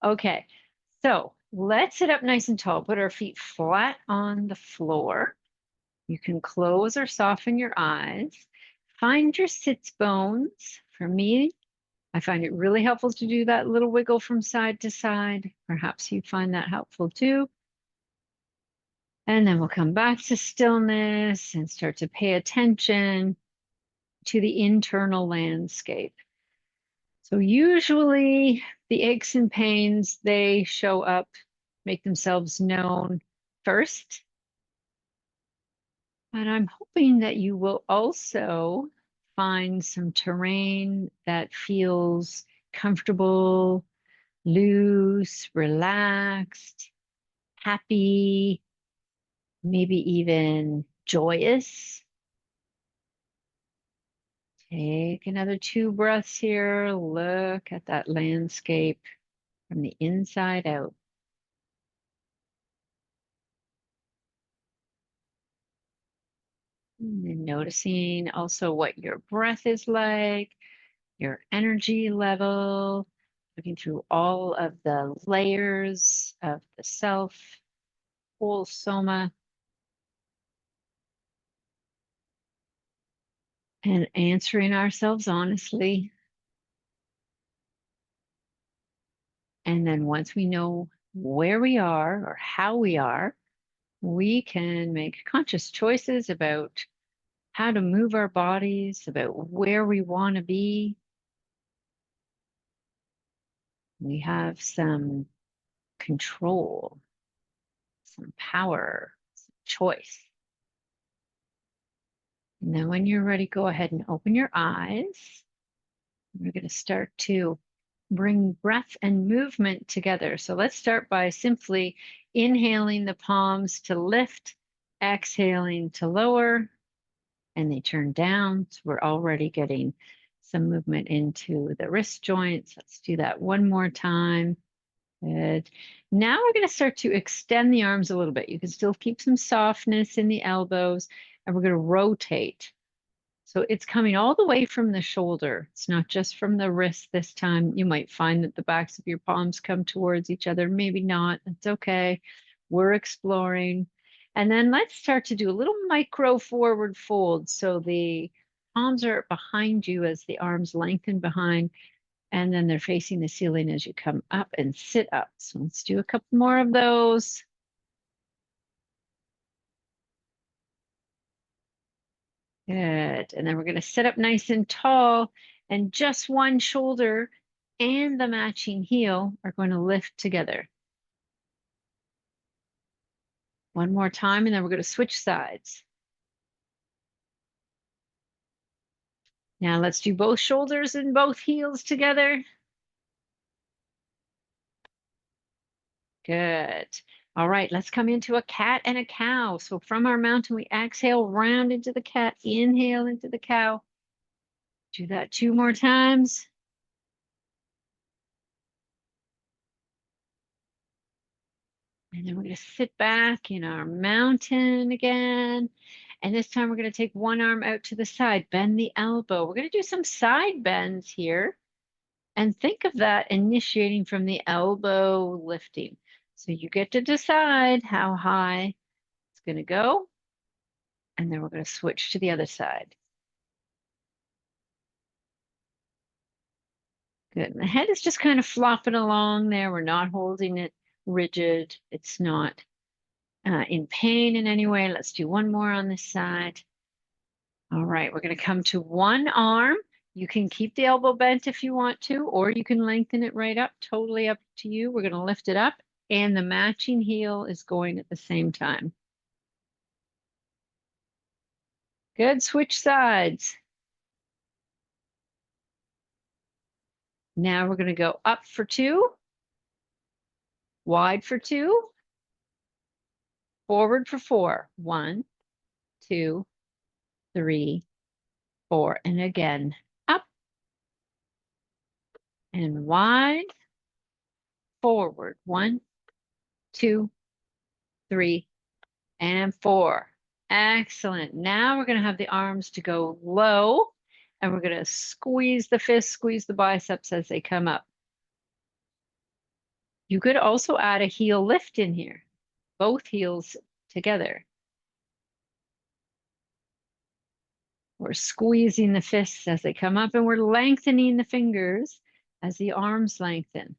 Okay, so let's sit up nice and tall. Put our feet flat on the floor. You can close or soften your eyes. Find your sits bones. For me, I find it really helpful to do that little wiggle from side to side. Perhaps you find that helpful too. And then we'll come back to stillness and start to pay attention to the internal landscape. So usually the aches and pains, they show up, make themselves known first. But I'm hoping that you will also find some terrain that feels comfortable, loose, relaxed, happy, maybe even joyous. Take another 2 breaths here. Look at that landscape from the inside out. And then noticing also what your breath is like, your energy level, looking through all of the layers of the self, whole soma, and answering ourselves honestly. And then once we know where we are or how we are, we can make conscious choices about how to move our bodies, about where we want to be. We have some control, some power, some choice. And then when you're ready, go ahead and open your eyes. We're going to start to bring breath and movement together. So let's start by simply inhaling the palms to lift, exhaling to lower, and they turn down. So we're already getting some movement into the wrist joints. Let's do that one more time. Good. Now we're going to start to extend the arms a little bit. You can still keep some softness in the elbows, and we're going to rotate. So it's coming all the way from the shoulder. It's not just from the wrist this time. You might find that the backs of your palms come towards each other. Maybe not. It's okay. We're exploring. And then let's start to do a little micro forward fold. So the palms are behind you as the arms lengthen behind, and then they're facing the ceiling as you come up and sit up. So let's do a couple more of those. Good. And then we're going to sit up nice and tall, and just one shoulder and the matching heel are going to lift together. One more time, and then we're going to switch sides. Now let's do both shoulders and both heels together. Good. All right, let's come into a cat and a cow. So from our mountain, we exhale round into the cat, inhale into the cow. Do that 2 more times. And then we're going to sit back in our mountain again. And this time we're going to take one arm out to the side, bend the elbow. We're going to do some side bends here. And think of that initiating from the elbow lifting. So you get to decide how high it's going to go. And then we're going to switch to the other side. Good. And the head is just kind of flopping along there. We're not holding it rigid. It's not in pain in any way. Let's do one more on this side. All right, we're going to come to one arm. You can keep the elbow bent if you want to, or you can lengthen it right up, totally up to you. We're going to lift it up, and the matching heel is going at the same time. Good, switch sides. Now we're going to go up for 2, wide for 2, forward for 4. 1, 2, 3, 4. And again, up and wide, forward. 1, 2, 3, and 4. Excellent. Now we're going to have the arms to go low, and we're going to squeeze the fists, squeeze the biceps as they come up. You could also add a heel lift in here, both heels together. We're squeezing the fists as they come up, and we're lengthening the fingers as the arms lengthen.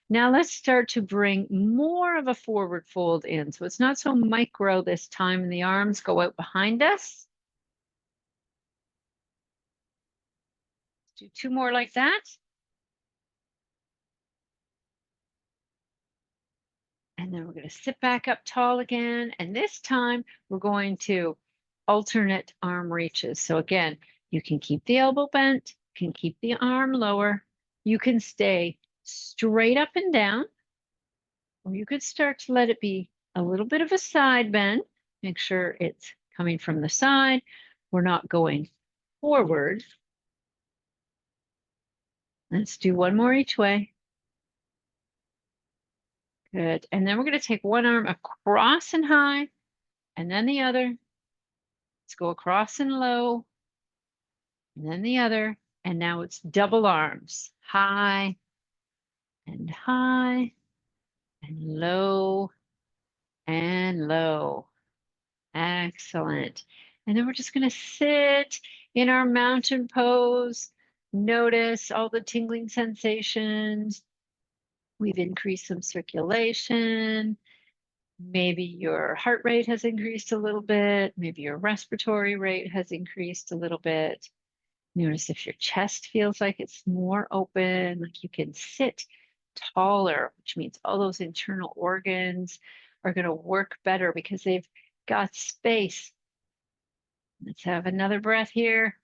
Now let's start to bring more of a forward fold in. So it's not so micro this time, and the arms go out behind us. Do 2 more like that. And then we're going to sit back up tall again. And this time we're going to alternate arm reaches. So again, you can keep the elbow bent, can keep the arm lower. You can stay straight up and down, or you could start to let it be a little bit of a side bend. Make sure it's coming from the side. We're not going forward. Let's do 1 more each way. Good. And then we're going to take one arm across and high, and then the other. Let's go across and low, and then the other. And now it's double arms, high and low and low. Excellent. And then we're just going to sit in our mountain pose. Notice all the tingling sensations. We've increased some circulation. Maybe your heart rate has increased a little bit. Maybe your respiratory rate has increased a little bit. Notice if your chest feels like it's more open, like you can sit taller, which means all those internal organs are going to work better because they've got space. Let's have another breath here.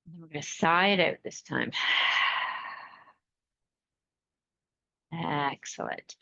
And then we're going to sigh it out this time. Excellent.